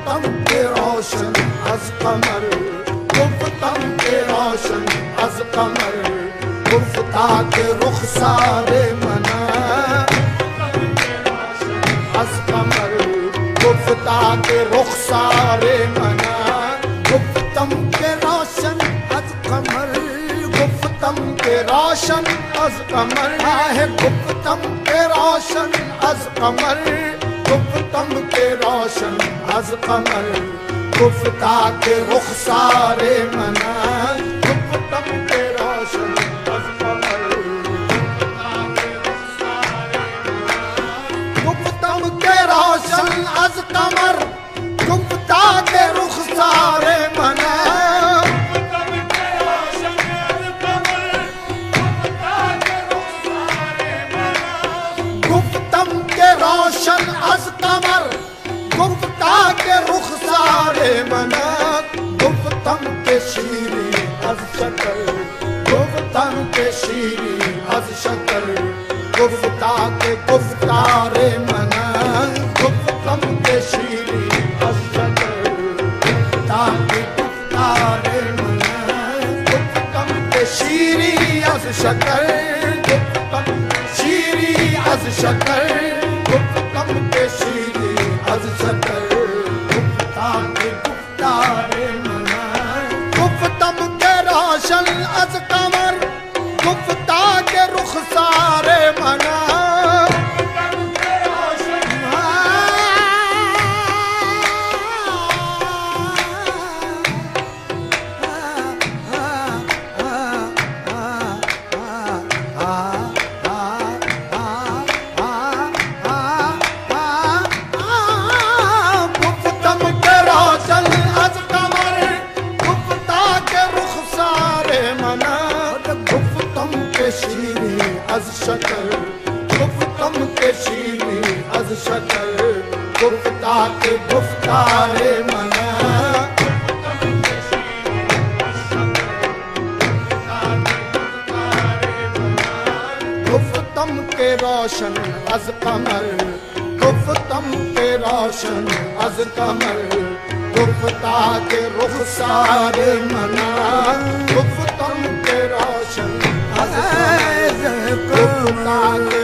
गुफ्तम के रोशन अज कमर, गुफ्तम के रोशन अज कमर, गुफ्ता के रुखसारे मना अज कमर, गुफ्ता के रुखसारे मना, गुफ्तम के रोशन अज कमर, गुफ्तम के रोशन अज कमर है, गुफ्तम के रोशन अज कमर, गुफ्तम के रोशन अज कमर, गुफ्ता के रुखसारे मना, गुफ्तम के रोशन अज कमर, गुफ्तम के रोशन अज कमर, गुफ्ता के रुखसारे मना, गुफ्तम के रोशन अज कमर, गुफ्ता के रुखसारे मना, गुफ्तम के शीरी अज शक्ल, गुफ्तम के शीरी अज शक्ल, गुफ्ता के गुफ्तारे मना, गुफ्तम के शीरी अज शक्ल, गुफ्ता के गुफ्तारे मना, गुफ्तम के शीरी अज शक्ल, गुफ्तम शीरी अज शक्ल, गुफ्तम के शीरी अज शक्ल, गुफ्ता के गुफ्तारे मना, गुफ्तम के रोशन अज कमर, गुफ्ता के रुखसारे मना, अज शक्ल, गुफ्तम के शीरी अज शक्ल, गुफ्ता के गुफ्तारे मना, गुफ्तम के रोशन अज कमर, गुफ्तम के रोशन अज कमर, गुफ्ता के रुखसारे मना, गुफ्तम के रोशन अज कमर, गुफ्ता के